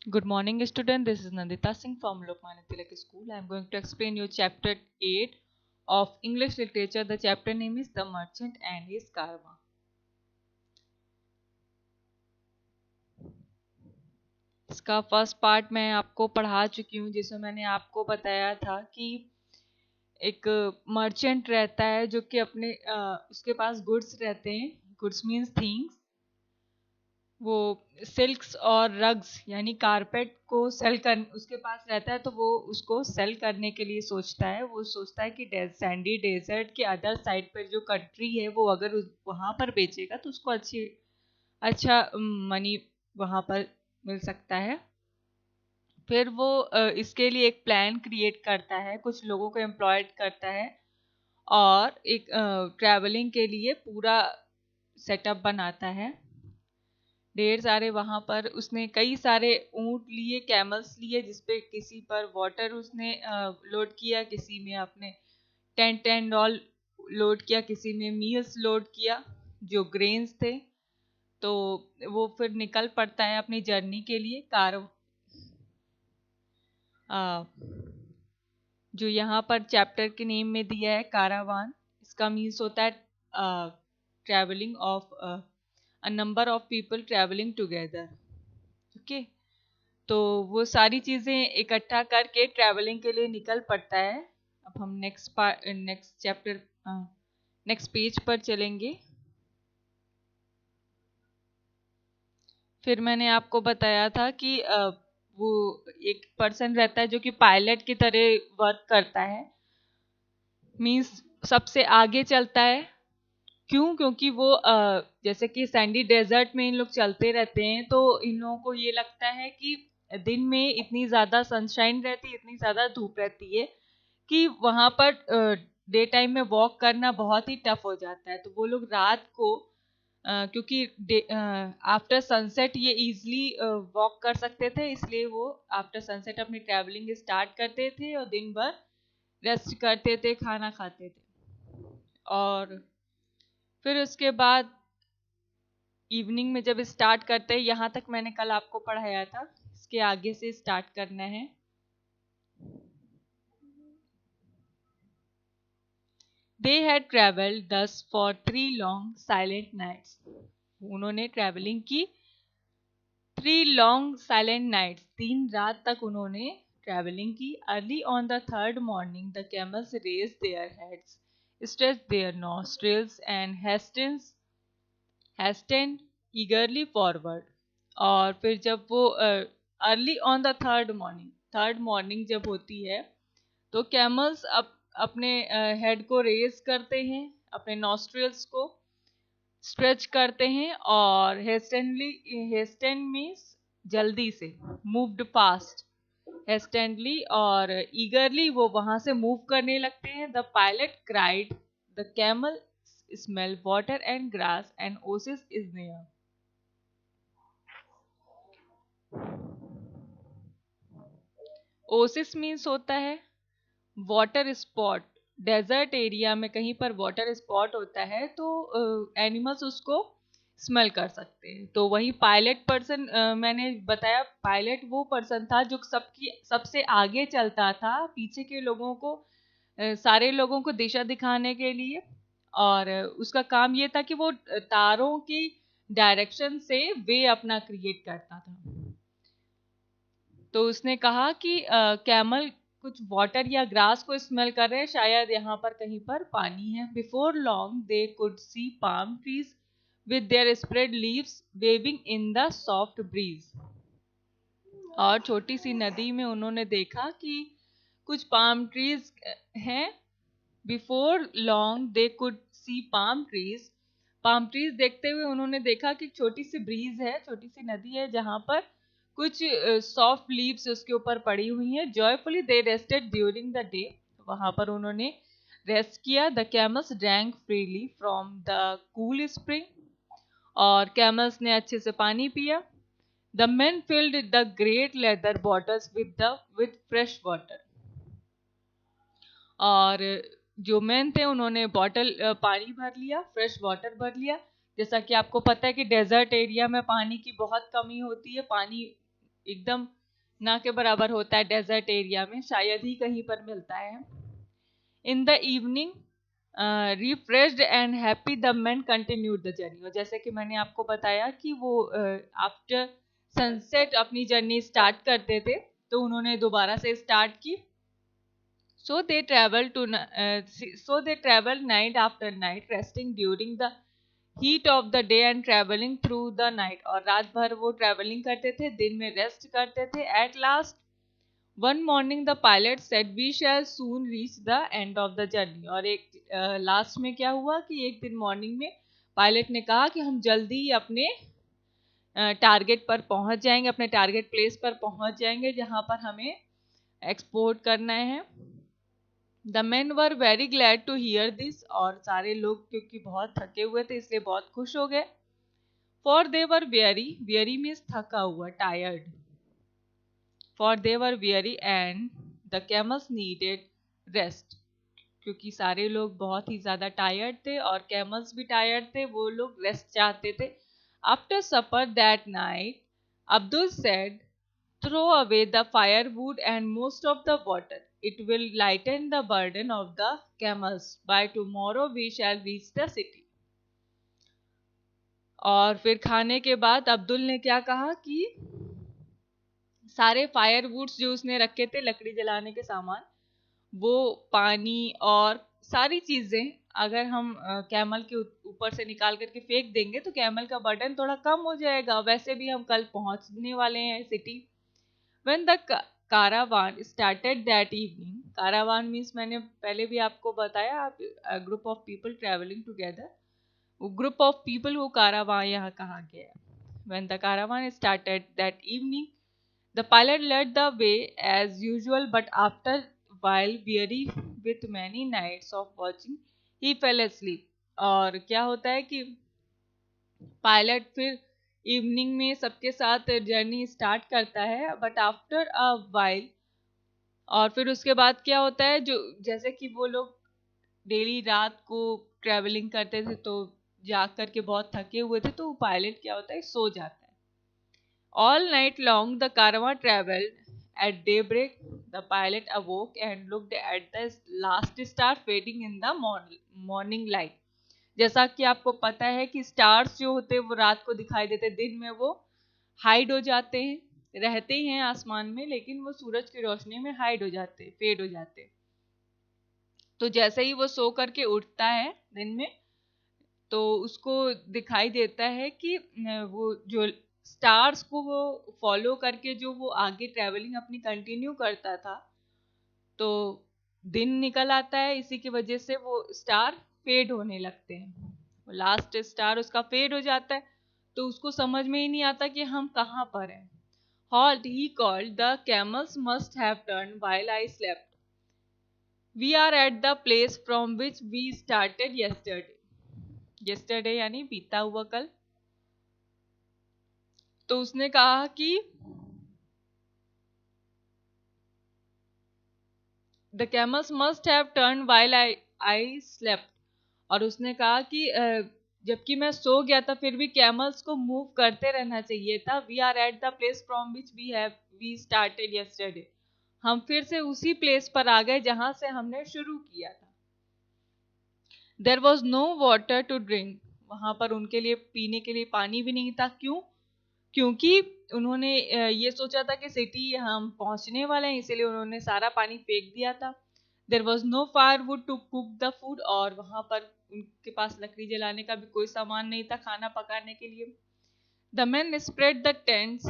Good morning, student. This is Nandita Singh from Lokmanya Tilak School. I am going to explain you chapter 8 of English literature. The chapter name is The Merchant and His Caravan. इसका first part मैं आपको पढ़ा चुकी हूँ, जिसमें मैंने आपको बताया था कि एक मर्चेंट रहता है जो कि अपने उसके पास गुड्स रहते हैं. Goods means things. वो सिल्क्स और रग्स यानी कारपेट को सेल कर उसके पास रहता है, तो वो उसको सेल करने के लिए सोचता है. वो सोचता है कि सैंडी डेजर्ट के अदर साइड पर जो कंट्री है वो अगर वहाँ पर बेचेगा तो उसको अच्छा मनी वहाँ पर मिल सकता है. फिर वो इसके लिए एक प्लान क्रिएट करता है, कुछ लोगों को एम्प्लॉयड करता है और एक ट्रैवलिंग के लिए पूरा सेटअप बनाता है. ढेर सारे वहां पर उसने कई सारे ऊंट लिए, कैमल्स लिए, जिसपे किसी पर वाटर उसने लोड किया, किसी में अपने टेंट एंड ऑल लोड किया, किसी में मील्स लोड किया जो ग्रेन्स थे. तो वो फिर निकल पड़ता है अपनी जर्नी के लिए. जो यहाँ पर चैप्टर के नेम में दिया है कारावान, इसका मीन्स होता है travelling of a number of people travelling together. Okay, तो वो सारी चीजें इकट्ठा करके ट्रैवलिंग के लिए निकल पड़ता है. अब हम नेक्स्ट चैप्टर नेक्स्ट पेज पर चलेंगे. फिर मैंने आपको बताया था कि वो एक पर्सन रहता है जो कि पायलट की तरह वर्क करता है. मीन्स सबसे आगे चलता है. क्यों? क्योंकि वो जैसे कि सैंडी डेजर्ट में इन लोग चलते रहते हैं, तो इन लोगों को ये लगता है कि दिन में इतनी ज़्यादा सनशाइन रहती है, इतनी ज़्यादा धूप रहती है कि वहाँ पर डे टाइम में वॉक करना बहुत ही टफ हो जाता है. तो वो लोग रात को क्योंकि आफ्टर सनसेट ये इजली वॉक कर सकते थे, इसलिए वो आफ्टर सनसेट अपनी ट्रैवलिंग स्टार्ट करते थे और दिन भर रेस्ट करते थे, खाना खाते थे. और फिर उसके बाद इवनिंग में जब स्टार्ट करते हैं, यहाँ तक मैंने कल आपको पढ़ाया था, इसके आगे से स्टार्ट करना है. They had traveled thus for 3 long silent nights. उन्होंने ट्रैवलिंग की 3 long silent nights. 3 रात तक उन्होंने ट्रैवलिंग की. Early on the third morning, the camels raised their heads, stretched their nostrils, and hastened eagerly forward. और फिर जब वो early on the third morning जब होती है, तो कैमल्स अपने हेड को रेज करते हैं, अपने नॉस्ट्रिल्स को स्ट्रेच करते हैं और हेस्टेंड मीन्स जल्दी से, मूव्ड फास्ट, हेस्टेंडली और ईगरली वो वहां से मूव करने लगते हैं. The pilot cried, the camel smell water and grass and Oasis is near. Oasis means होता है वाटर स्पॉट. डेजर्ट एरिया में कहीं पर वाटर स्पॉट होता है तो एनिमल्स उसको स्मेल कर सकते हैं. तो वही पायलट पर्सन, मैंने बताया पायलट वो पर्सन था जो सबसे आगे चलता था, पीछे के लोगों को सारे लोगों को दिशा दिखाने के लिए. और उसका काम ये था कि वो तारों की डायरेक्शन से वे अपना क्रिएट करता था. तो उसने कहा कि कैमल कुछ वाटर या ग्रास को स्मेल कर रहे हैं, शायद यहाँ पर कहीं पर पानी है. Before long they could see palm trees with their spread leaves waving in the soft breeze. और छोटी सी नदी में उन्होंने देखा कि कुछ पाम ट्रीज हैं. Before long they could see palm trees देखते हुए उन्होंने देखा कि छोटी सी ब्रीज है, छोटी सी नदी है जहां पर कुछ सॉफ्ट लीव्स उसके ऊपर पड़ी हुई हैं. Joyfully they rested during the day. वहां पर उन्होंने रेस्ट किया. The camels drank freely from the cool spring. और कैमल्स ने अच्छे से पानी पिया. The men filled the great leather bottles with fresh water. और जो मैन थे उन्होंने बॉटल पानी भर लिया, फ्रेश वाटर भर लिया. जैसा कि आपको पता है कि डेजर्ट एरिया में पानी की बहुत कमी होती है, पानी एकदम ना के बराबर होता है डेजर्ट एरिया में, शायद ही कहीं पर मिलता है। In the evening refreshed and happy the man continued the journey. और जैसे कि मैंने आपको बताया कि वो आफ्टर सनसेट अपनी जर्नी स्टार्ट करते थे, तो उन्होंने दोबारा से स्टार्ट की। So they traveled night after night, resting during the heat of the day and traveling through the night. और रात भर वो traveling करते थे, दिन में rest करते थे. At last one morning the pilot said we shall soon reach the end of the journey. और एक लास्ट में क्या हुआ कि एक दिन मॉर्निंग में पायलट ने कहा कि हम जल्दी ही अपने टारगेट पर पहुंच जाएंगे, अपने टारगेट प्लेस पर पहुंच जाएंगे जहां पर हमें एक्सपोर्ट करना है। The man were very glad to hear this. और सारे लोग क्योंकि बहुत थके हुए थे इसलिए बहुत खुश हो गए। For they were very, very means थका हुआ, tired. For they were very and the camels needed rest. क्योंकि सारे लोग बहुत ही ज्यादा टायर्ड थे और कैमल्स भी टायर्ड थे, वो लोग रेस्ट चाहते थे। After supper that night Abdul said, throw away the firewood and most of the water. It will lighten the burden of the camels. By tomorrow we shall reach the city. और फिर खाने के बाद अब्दुल ने क्या कहा कि सारे फायरवुड्स जो उसने रखे थे, लकड़ी जलाने के सामान, वो पानी और सारी चीजें अगर हम कैमल के ऊपर से निकाल करके फेंक देंगे तो कैमल का बर्डन थोड़ा कम हो जाएगा। वैसे भी हम कल पहुंचने वाले हैं city. When the caravan started that evening, caravan means मैंने पहले भी आपको बताया, आप group of people traveling together, group of people को caravan यहाँ कहा गया है। When the caravan started that evening, the pilot led the way as usual, but after while weary with many nights of watching, he fell asleep. और क्या होता है कि पायलट फिर इवनिंग में सबके साथ जर्नी स्टार्ट करता है, बट आफ्टर अ वाइल, और फिर उसके बाद क्या होता है, जो जैसे कि वो लोग डेली रात को ट्रेवलिंग करते थे तो जाग करके बहुत थके हुए थे, तो पायलट क्या होता है, सो जाता है। All night long the caravan travelled. At day break the pilot awoke and looked at the last star fading in the morning light. जैसा कि आपको पता है कि स्टार्स जो होते हैं वो रात को दिखाई देते, दिन में वो हाइड हो जाते हैं, रहते हैं आसमान में, लेकिन वो सूरज की रोशनी में हाइड हो जाते, फेड हो जाते। तो जैसे ही वो सो करके उठता है दिन में, तो उसको दिखाई देता है कि वो जो स्टार्स को वो फॉलो करके जो वो आगे ट्रेवलिंग अपनी कंटिन्यू करता था, तो दिन निकल आता है, इसी की वजह से वो स्टार फेड होने लगते हैं। लास्ट स्टार उसका फेड हो जाता है, तो उसको समझ में ही नहीं आता कि हम कहाँ पर हैं। Halt, he called, the camels must have turned while I slept. We are at the place from which we started yesterday. Yesterday यानी बीता हुआ कल। तो उसने कहा कि the camels must have turned while I slept. और उसने कहा कि जबकि मैं सो गया था फिर भी कैमल्स को मूव करते रहना चाहिए था। We are at the place from which we started yesterday. हम फिर से उसी प्लेस पर आ गए जहां से हमने शुरू किया था। There was no water to drink. वहां पर उनके लिए पीने के लिए पानी भी नहीं था। क्यों? क्योंकि उन्होंने ये सोचा था कि सिटी हम पहुंचने वाले हैं, इसीलिए उन्होंने सारा पानी फेंक दिया था। There was no firewood to cook the food. और वहां पर उनके पास लकड़ी जलाने का भी कोई सामान नहीं था खाना पकाने के लिए। The man spread the tents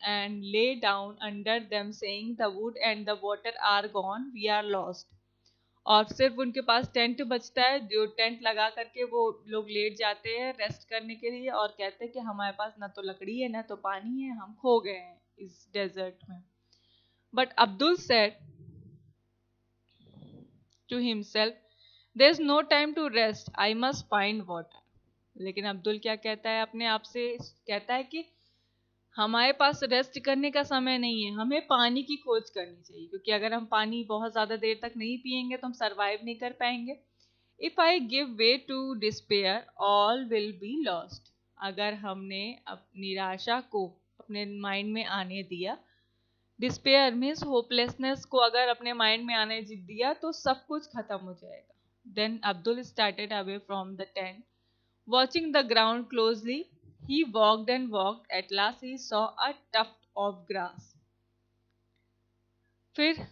and lay down under them saying the wood and the water are gone, we are lost. और सिर्फ उनके पास टेंट बचता है, जो टेंट लगा करके वो लोग लेट जाते हैं रेस्ट करने के लिए और कहते हैं कि हमारे पास ना तो लकड़ी है ना तो पानी है, हम खो गए हैं इस डेजर्ट में। But Abdul said to himself, there's no time to rest, I must find water. लेकिन अब्दुल क्या कहता है अपने आप से, कहता है कि हमारे पास रेस्ट करने का समय नहीं है, हमें पानी की खोज करनी चाहिए, क्योंकि अगर हम पानी बहुत ज्यादा देर तक नहीं पिएंगे तो हम सरवाइव नहीं कर पाएंगे। If I give way to despair all will be lost. अगर हमने अपनी निराशा को अपने माइंड में आने दिया। डिस्पेयर मीन्स होपलेसनेस को अगर अपने माइंड में आने दिया तो सब कुछ खत्म हो जाएगा। Then Abdul started away from the tent, watching the ground closely. He walked and walked, at last he saw a tuft of grass. फिर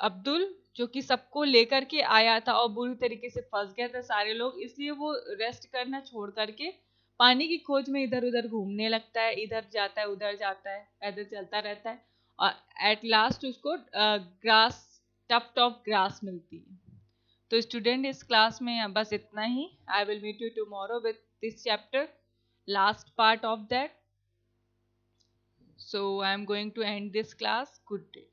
अब्दुल, जो कि सबको लेकर के आया था और बुरी तरीके से फंस गया था सारे लोग, इसलिए वो रेस्ट करना छोड़ करके पानी की खोज में इधर उधर घूमने लगता है, इधर जाता है उधर जाता है, ऐसे चलता रहता है और एट लास्ट उसको ग्रास, टफ्ट ऑफ ग्रास मिलती है। तो स्टूडेंट, इस क्लास में बस इतना ही। I will meet you tomorrow with this chapter, last part of that. So I am going to end this class. Good day.